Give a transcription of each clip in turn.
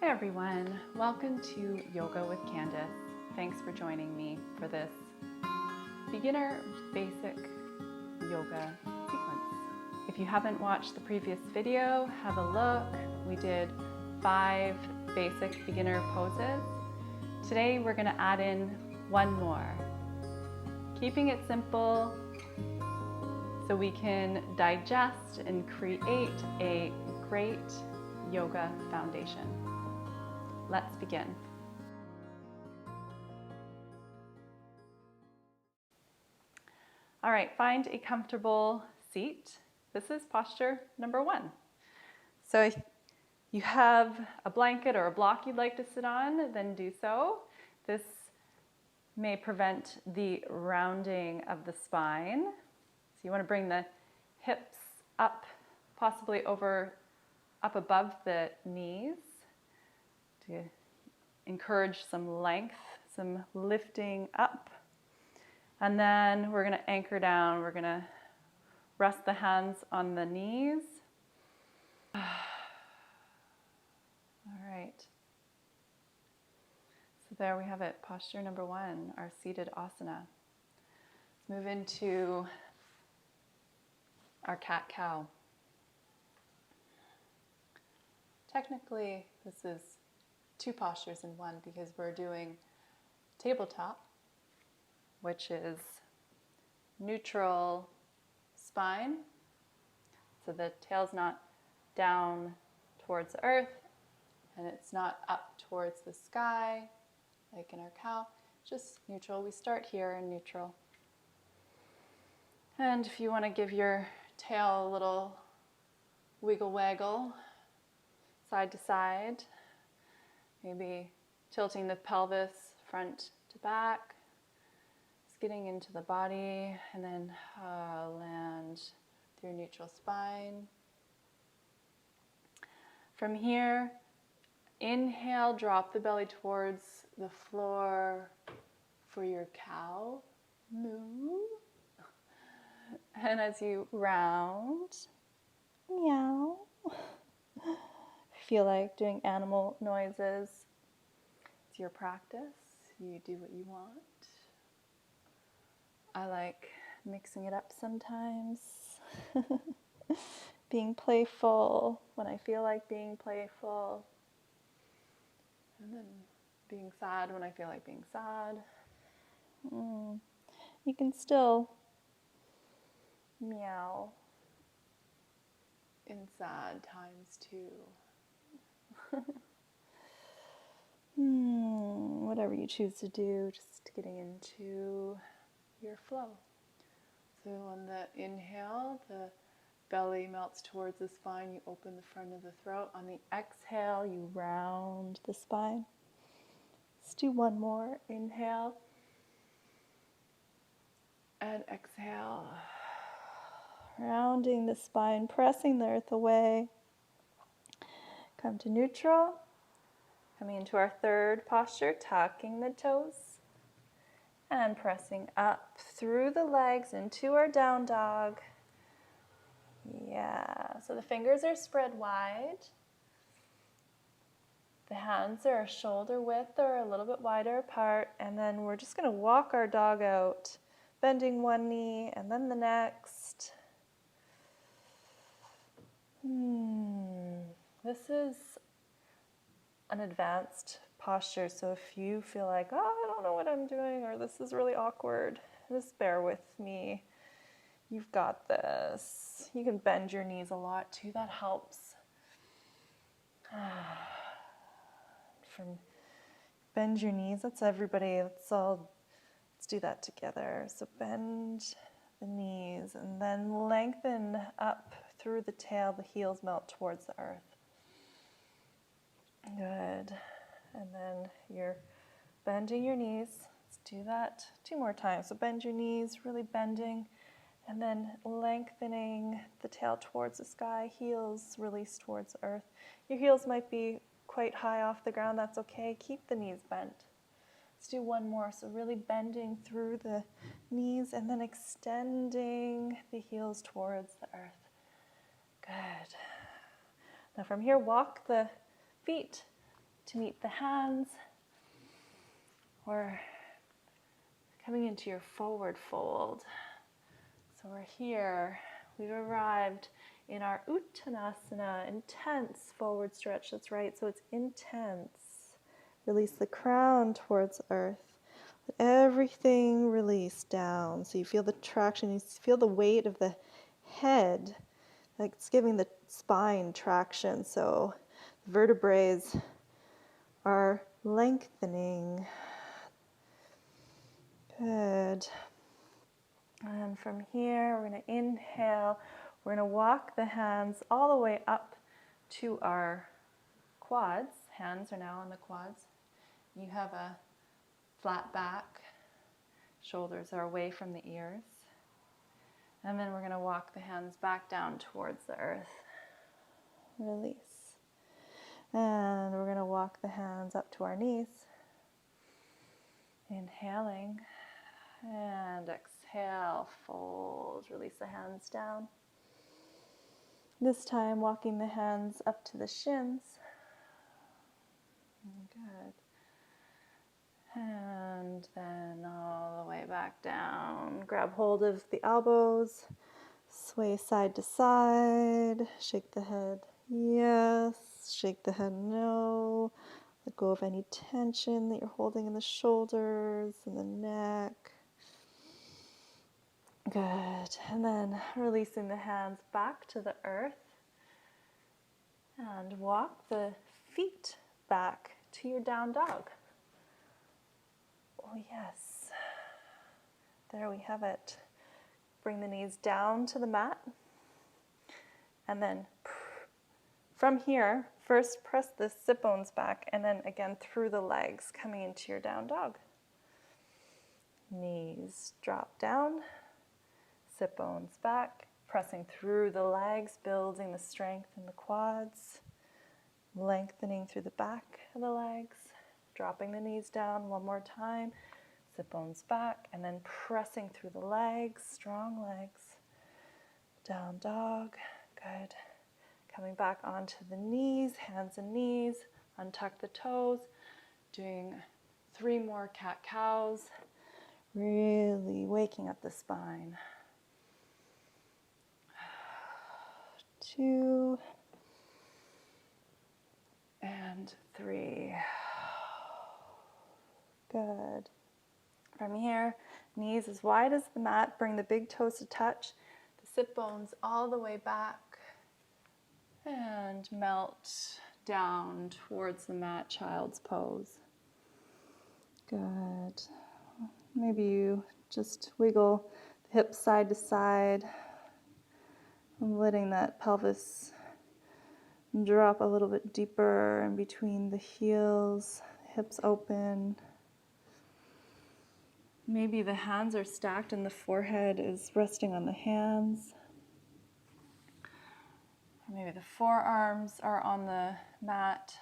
Hi everyone, welcome to Yoga with Candice. Thanks for joining me for this beginner basic yoga sequence. If you haven't watched the previous video, have a look. We did 5 basic beginner poses. Today we're going to add in one more, keeping it simple so we can digest and create a great yoga foundation. Let's begin. All right, find a comfortable seat. This is posture number 1. So if you have a blanket or a block you'd like to sit on, then do so. This may prevent the rounding of the spine. So you want to bring the hips up, possibly up above the knees, to encourage some length, some lifting up. And then we're going to anchor down. We're going to rest the hands on the knees. All right. So there we have it, posture number 1, our seated asana. Let's move into our cat-cow. Technically, this is 2 postures in one because we're doing tabletop, which is neutral spine. So the tail's not down towards the earth and it's not up towards the sky like in our cow, just neutral. We start here in neutral. And if you want to give your tail a little wiggle waggle side to side, maybe tilting the pelvis front to back, just getting into the body, and then land through neutral spine. From here, inhale, drop the belly towards the floor for your cow moo. And as you round, meow. Feel like doing animal noises. It's your practice. You do what you want. I like mixing it up sometimes. Being playful when I feel like being playful. And then being sad when I feel like being sad. You can still meow in sad times too. Whatever you choose to do, just getting into your flow. So on the inhale, the belly melts towards the spine, you open the front of the throat. On the exhale, you round the spine. Let's do one more. Inhale and exhale. Rounding the spine, pressing the earth away. Come to neutral. Coming into our third posture, tucking the toes and pressing up through the legs into our down dog. Yeah, so the fingers are spread wide. The hands are shoulder width or a little bit wider apart, and then we're just going to walk our dog out, bending one knee and then the next. This is an advanced posture, so if you feel like, oh, I don't know what I'm doing, or this is really awkward, just bear with me. You've got this. You can bend your knees a lot too, that helps. Bend your knees, that's everybody, let's do that together. So bend the knees and then lengthen up through the tail, the heels melt towards the earth. Good. And then you're bending your knees. Let's do that 2 more times. So bend your knees, really bending, and then lengthening the tail towards the sky, heels release towards the earth. Your heels might be quite high off the ground, that's okay. Keep the knees bent. Let's do one more. So really bending through the knees and then extending the heels towards the earth. Good. Now from here, walk the feet to meet the hands, or coming into your forward fold. So we're here, we've arrived in our Utanasana, intense forward stretch. That's right, so it's intense. Release the crown towards earth. Let everything release down. So you feel the traction, you feel the weight of the head, like it's giving the spine traction. So the vertebrae are lengthening. Good. And from here, we're going to inhale. We're going to walk the hands all the way up to our quads. Hands are now on the quads. You have a flat back. Shoulders are away from the ears. And then we're going to walk the hands back down towards the earth. Release. And we're going to walk the hands up to our knees. Inhaling. And exhale, fold. Release the hands down. This time, walking the hands up to the shins. Good. And then all the way back down. Grab hold of the elbows. Sway side to side. Shake the head yes. Shake the head no. Let go of any tension that you're holding in the shoulders and the neck. Good. And then releasing the hands back to the earth. And walk the feet back to your down dog. Oh yes. There we have it. Bring the knees down to the mat. And then from here, first press the sit bones back and then again through the legs, coming into your down dog. Knees drop down, sit bones back, pressing through the legs, building the strength in the quads, lengthening through the back of the legs, dropping the knees down one more time, sit bones back, and then pressing through the legs, strong legs, down dog, good. Coming back onto the knees, hands and knees, untuck the toes, doing 3 more cat-cows, really waking up the spine. 2 and 3. Good. From here, knees as wide as the mat, bring the big toes to touch, the sit bones all the way back, and melt down towards the mat, child's pose. Good. Maybe you just wiggle the hips side to side, and letting that pelvis drop a little bit deeper in between the heels, hips open. Maybe the hands are stacked and the forehead is resting on the hands. Or maybe the forearms are on the mat.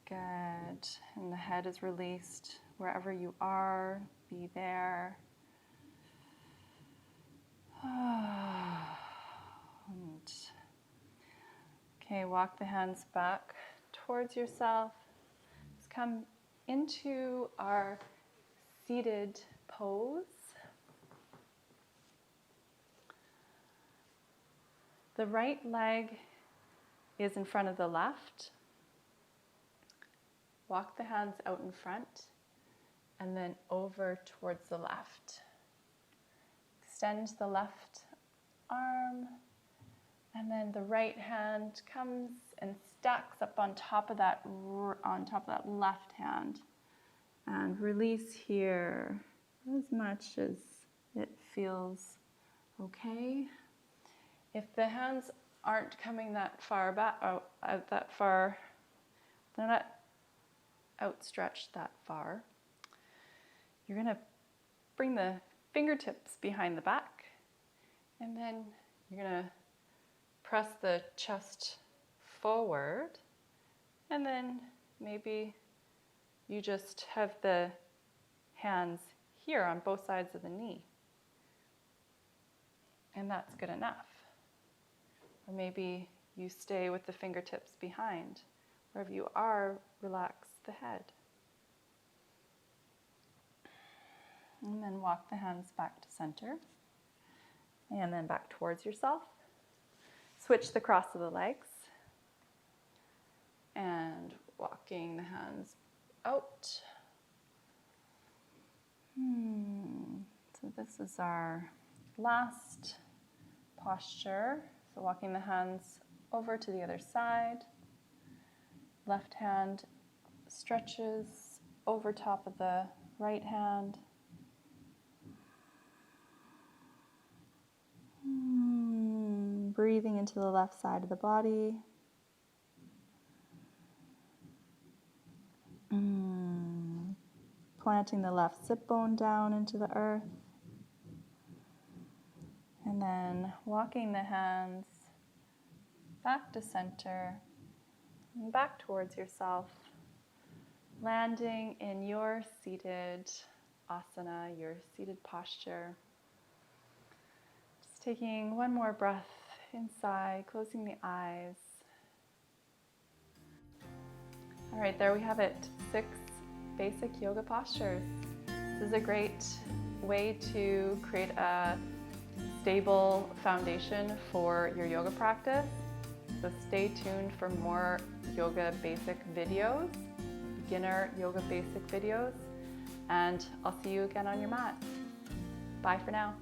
Good. And the head is released. Wherever you are, be there. Okay, walk the hands back towards yourself. Just come into our seated pose. The right leg is in front of the left. Walk the hands out in front and then over towards the left. Extend the left arm, and then the right hand comes and stacks up on top of that left hand. And release here as much as it feels okay. If the hands aren't coming that far back, they're not outstretched that far, you're going to bring the fingertips behind the back, and then you're going to press the chest forward, and then maybe you just have the hands here on both sides of the knee, and that's good enough. Or maybe you stay with the fingertips behind, Wherever you are, relax the head. And then walk the hands back to center. And then back towards yourself. Switch the cross of the legs. And walking the hands out. So this is our last posture. So walking the hands over to the other side. Left hand stretches over top of the right hand. Breathing into the left side of the body. Planting the left sit bone down into the earth. And then walking the hands back to center and back towards yourself. Landing in your seated asana, your seated posture. Just taking one more breath inside, closing the eyes. All right, there we have it. 6 basic yoga postures. This is a great way to create a stable foundation for your yoga practice. So stay tuned for more yoga basic videos, beginner yoga basic videos, and I'll see you again on your mat. Bye for now.